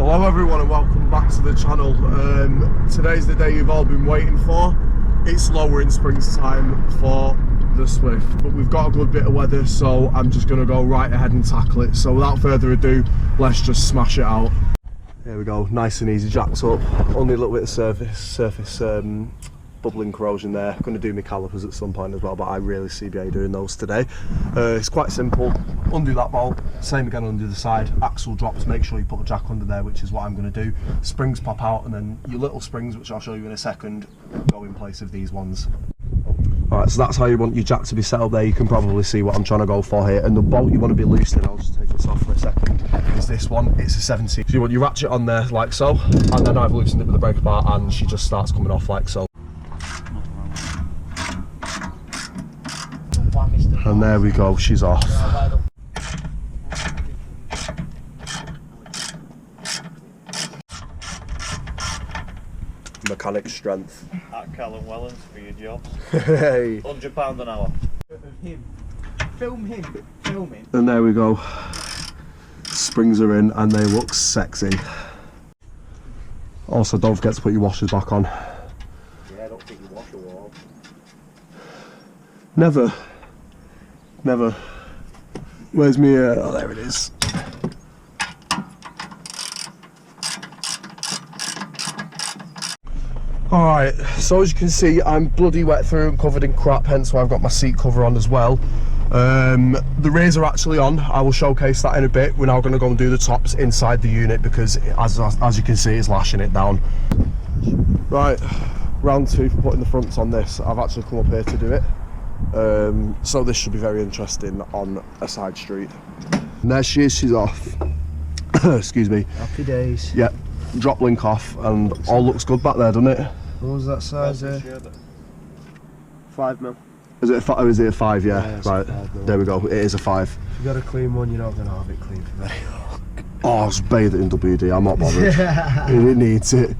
Hello everyone and welcome back to the channel. Today's the day you've all been waiting for. It's lowering springs time for the Swift, but we've got a good bit of weather, so I'm just going to go right ahead and tackle it. So without further ado, let's just smash it out. Here we go, nice and easy, jacked up. Only a little bit of surface bubbling corrosion there. I'm going to do my calipers at some point as well, but I really CBA doing those today. It's quite simple. Undo that bolt, same again on the other side. Axle drops, make sure you put a jack under there, which is what I'm going to do. Springs pop out, and then your little springs, which I'll show you in a second, go in place of these ones. Alright, so that's how you want your jack to be set up there. You can probably see what I'm trying to go for here. And the bolt you want to be loosening, I'll just take this off for a second, is this one. It's a 17. So you want your ratchet on there like so, and then I've loosened it with the breaker bar and she just starts coming off like so. And there we go, she's off. Mechanic strength. At Callum Wellens for your job. Hey. £100 an hour. Him. Film him. Film him. And there we go. Springs are in and they look sexy. Also, don't forget to put your washers back on. Yeah, don't think you wash a wall. Never. Never. Where's me? Oh, there it is. Alright, so as you can see, I'm bloody wet through and covered in crap, hence why I've got my seat cover on as well. The rears are actually on. I will showcase that in a bit. We're now going to go and do the tops inside the unit because, as you can see, it's lashing it down. Right, round two for putting the fronts on this. I've actually come up here to do it. So this should be very interesting on a side street. And there she is, she's off. Excuse me. Happy days. Yeah, drop link off and all looks good back there, doesn't it? What was that size there? 5mm. Is it a is it a 5? Yeah, Yeah, right. 5, there we go, it is a 5. If you've got a clean one, you're not going to have it clean for very long. Oh, I'll just bathe it in WD, I'm not bothered. It needs it.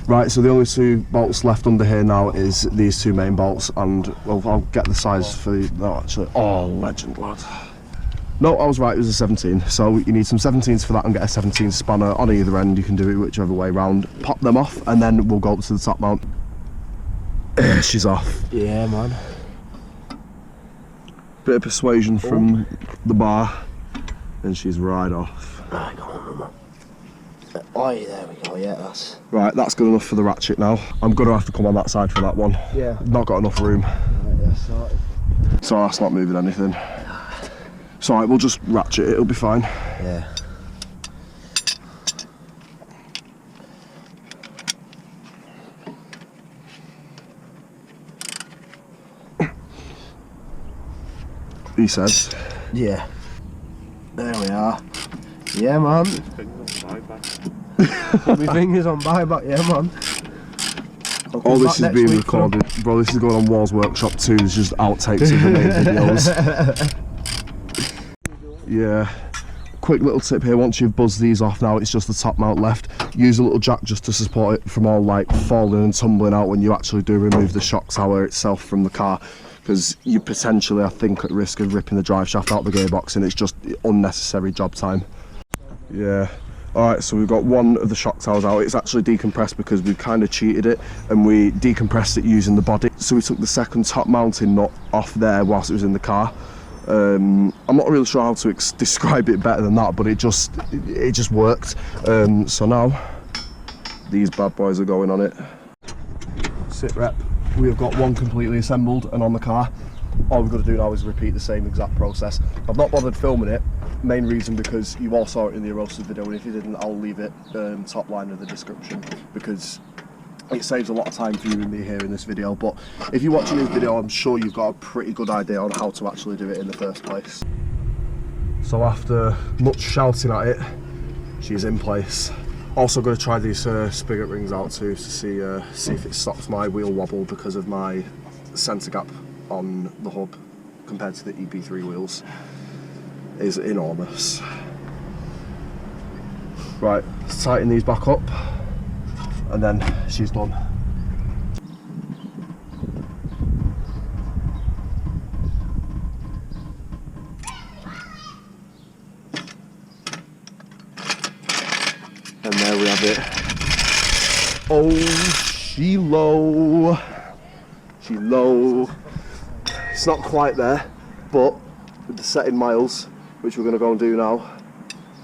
Right, so the only two bolts left under here now is these two main bolts, and well, I'll get the size for the, no actually, oh legend lad. No, I was right, it was a 17, so you need some 17s for that and get a 17 spanner on either end. You can do it whichever way round. Pop them off and then we'll go up to the top mount. She's off. Yeah, man. Bit of persuasion from the bar and she's right off. Right, go on, man. Oh, yeah, there we go, yeah, that's... Right, that's good enough for the ratchet now. I'm going to have to come on that side for that one. Yeah. Not got enough room. Right, yeah, sorted. So that's not moving anything. It's alright, we'll just ratchet it, it'll be fine. Yeah. He says. Yeah. There we are. Yeah, man. My fingers on buyback, yeah, man. All this is being recorded. Bro, this is going on Wall's Workshop 2, there's just outtakes of the main videos. Yeah. Quick little tip here, once you've buzzed these off now, it's just the top mount left. Use a little jack just to support it from all like falling and tumbling out when you actually do remove the shock tower itself from the car, because you potentially, I think, at risk of ripping the drive shaft out of the gearbox, and it's just unnecessary job time. Yeah. Alright, so we've got one of the shock towers out. It's actually decompressed because we kind of cheated it and we decompressed it using the body. So we took the second top mounting nut off there whilst it was in the car. I'm not really sure how to describe it better than that, but it just worked. So now these bad boys are going on it. Sit rep. We have got one completely assembled and on the car. All we've got to do now is repeat the same exact process. I've not bothered filming it, main reason because you all saw it in the Erosive video, and if you didn't, I'll leave it top line of the description because it saves a lot of time for you and me here in this video. But if you're watching this video, I'm sure you've got a pretty good idea on how to actually do it in the first place. So after much shouting at it, she's in place. Also going to try these spigot rings out too to see if it stops my wheel wobble because of my centre gap on the hub compared to the EP3 wheels is enormous. Right, let's tighten these back up and then she's done. And there we have it. Oh, she low. She low. It's not quite there, but with the setting miles, which we're going to go and do now,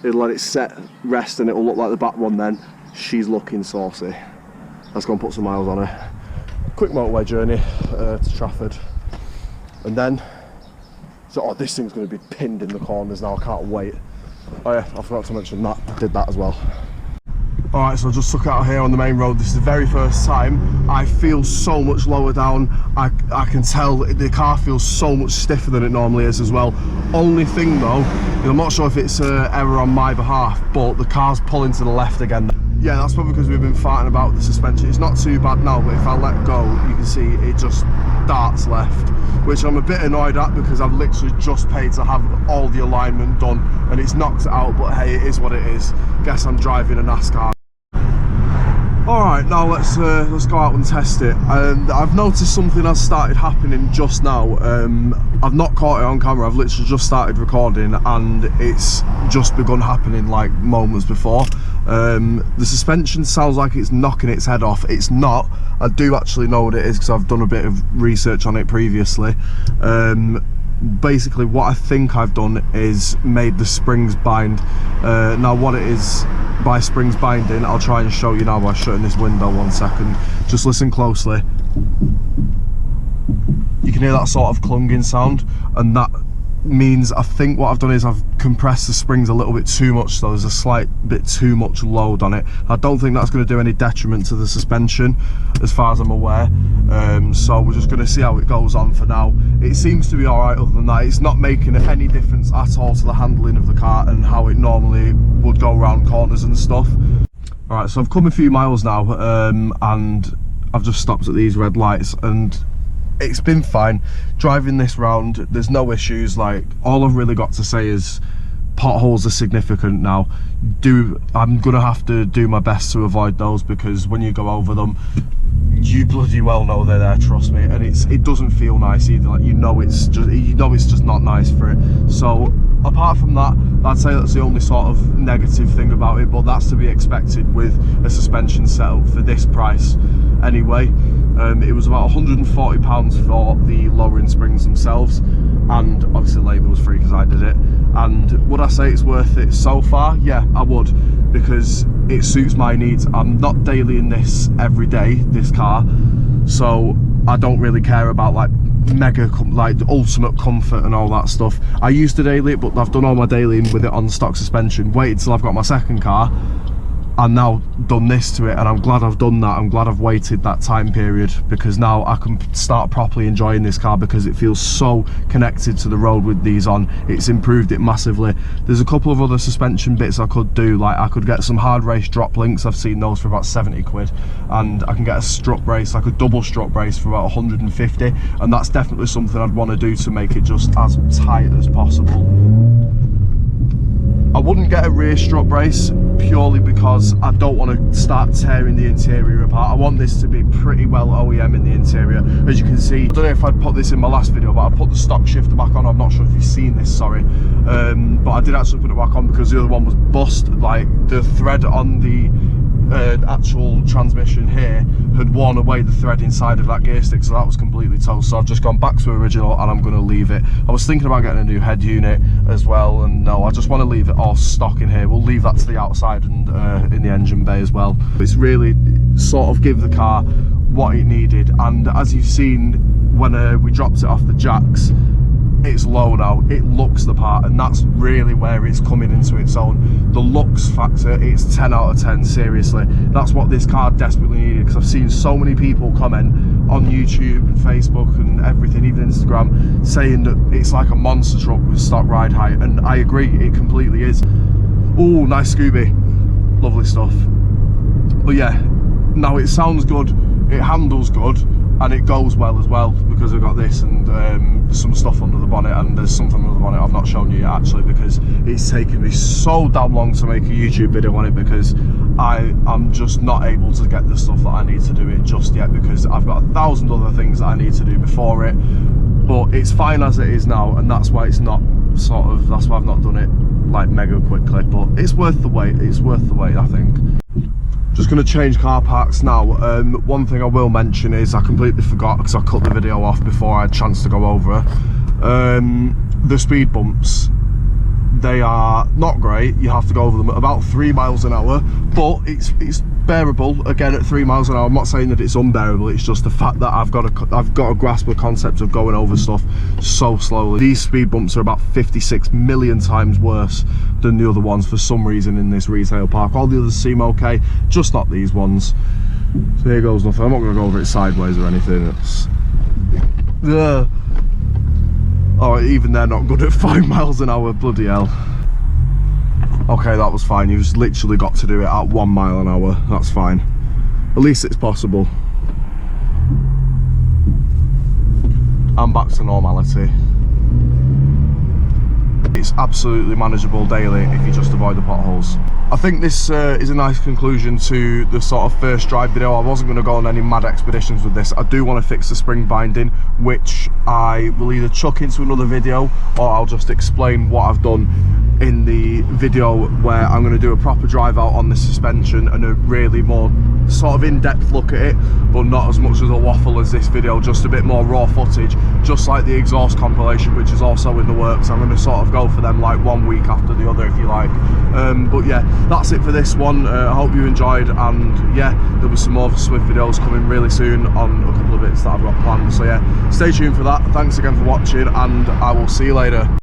it'll let it set, rest, and it'll look like the back one then. She's looking saucy. Let's go and put some miles on her. Quick motorway journey to Trafford. And then, oh, this thing's going to be pinned in the corners now, I can't wait. Oh yeah, I forgot to mention that, I did that as well. Alright, so I just took it out here on the main road. This is the very first time. I feel so much lower down. I can tell the car feels so much stiffer than it normally is as well. Only thing though, I'm not sure if it's an error on my behalf, but the car's pulling to the left again. Yeah, that's probably because we've been fighting about the suspension. It's not too bad now, but if I let go, you can see it just darts left, which I'm a bit annoyed at because I've literally just paid to have all the alignment done and it's knocked it out, but hey, it is what it is. Guess I'm driving a NASCAR. Alright, now let's go out and test it. I've noticed something has started happening just now. I've not caught it on camera, I've literally just started recording and it's just begun happening like moments before. The suspension sounds like it's knocking its head off. It's not. I do actually know what it is because I've done a bit of research on it previously. Basically what I think I've done is made the springs bind. Now what it is by springs binding, I'll try and show you now by shutting this window 1 second. Just listen closely. You can hear that sort of clunging sound, and that means I think what I've done is I've compressed the springs a little bit too much, so there's a slight bit too much load on it. I don't think that's going to do any detriment to the suspension as far as I'm aware, so we're just going to see how it goes on for now. It seems to be alright other than that. It's not making any difference at all to the handling of the car and how it normally would go around corners and stuff. Alright, so I've come a few miles now and I've just stopped at these red lights and it's been fine driving this round. There's no issues. Like, all I've really got to say is potholes are significant now. I'm gonna have to do my best to avoid those because when you go over them, you bloody well know they're there, trust me, and it doesn't feel nice either. Like, you know it's just not nice for it. So apart from that, I'd say that's the only sort of negative thing about it, but that's to be expected with a suspension setup for this price anyway. It was about £140 for the lowering springs themselves, and obviously labour was free because I did it. And would I say it's worth it so far? Yeah, I would, because it suits my needs. I'm not dailying this every day, this car, so I don't really care about like ultimate comfort and all that stuff. I used to daily it, but I've done all my dailying with it on stock suspension, waited till I've got my second car and now done this to it, and I'm glad I've done that. I'm glad I've waited that time period because now I can start properly enjoying this car because it feels so connected to the road with these on. It's improved it massively. There's a couple of other suspension bits I could do, like I could get some hard race drop links. I've seen those for about 70 quid, and I can get a strut brace, like a double strut brace, for about 150, and that's definitely something I'd want to do to make it just as tight as possible. I wouldn't get a rear strut brace purely because I don't want to start tearing the interior apart. I want this to be pretty well OEM in the interior. As you can see, I don't know if I'd put this in my last video, but I put the stock shifter back on. I'm not sure if you've seen this, sorry. But I did actually put it back on because the other one was bust. Like, the thread on the actual transmission here had worn away the thread inside of that gear stick, so that was completely toast. So I've just gone back to original and I'm going to leave it. I was thinking about getting a new head unit as well, and no, I just want to leave it all stock in here. We'll leave that to the outside and in the engine bay as well. It's really sort of give the car what it needed, and as you've seen when we dropped it off the jacks, it's low now, it looks the part, and that's really where it's coming into its own. The looks factor, it's 10 out of 10, seriously. That's what this car desperately needed, because I've seen so many people comment on YouTube and Facebook and everything, even Instagram, saying that it's like a monster truck with stock ride height, and I agree, it completely is. Oh, nice Scooby, lovely stuff. But yeah, now it sounds good, it handles good, and it goes well as well, because I've got this and some stuff under the bonnet, and there's something under the bonnet I've not shown you yet actually, because it's taken me so damn long to make a YouTube video on it, because I'm just not able to get the stuff that I need to do it just yet, because I've got 1,000 other things that I need to do before it. But it's fine as it is now, and that's why it's not that's why I've not done it like mega quickly, but it's worth the wait. It's worth the wait, I think. Just going to change car parks now. One thing I will mention is I completely forgot because I cut the video off before I had a chance to go over. The speed bumps, they are not great. You have to go over them at about 3 miles an hour, but it's bearable again at 3 miles an hour. I'm not saying that it's unbearable, it's just the fact that I've got to grasp the concept of going over stuff so slowly. These speed bumps are about 56 million times worse than the other ones for some reason in this retail park. All the others seem okay, just not these ones. So here goes nothing. I'm not going to go over it sideways or anything. It's oh, even they're not good at 5 miles an hour, bloody hell. Okay, that was fine. You've just literally got to do it at 1 mile an hour. That's fine. At least it's possible. I'm back to normality. It's absolutely manageable daily if you just avoid the potholes. I think this is a nice conclusion to the sort of first drive video. I wasn't going to go on any mad expeditions with this. I do want to fix the spring binding, which I will either chuck into another video or I'll just explain what I've done in the video where I'm going to do a proper drive out on the suspension and a really more sort of in-depth look at it, but not as much as a waffle as this video, just a bit more raw footage, just like the exhaust compilation, which is also in the works. I'm going to sort of go for them like 1 week after the other, if you like. But yeah, that's it for this one. I hope you enjoyed, and yeah, there'll be some more Swift videos coming really soon on a couple of bits that I've got planned. So yeah, stay tuned for that. Thanks again for watching, and I will see you later.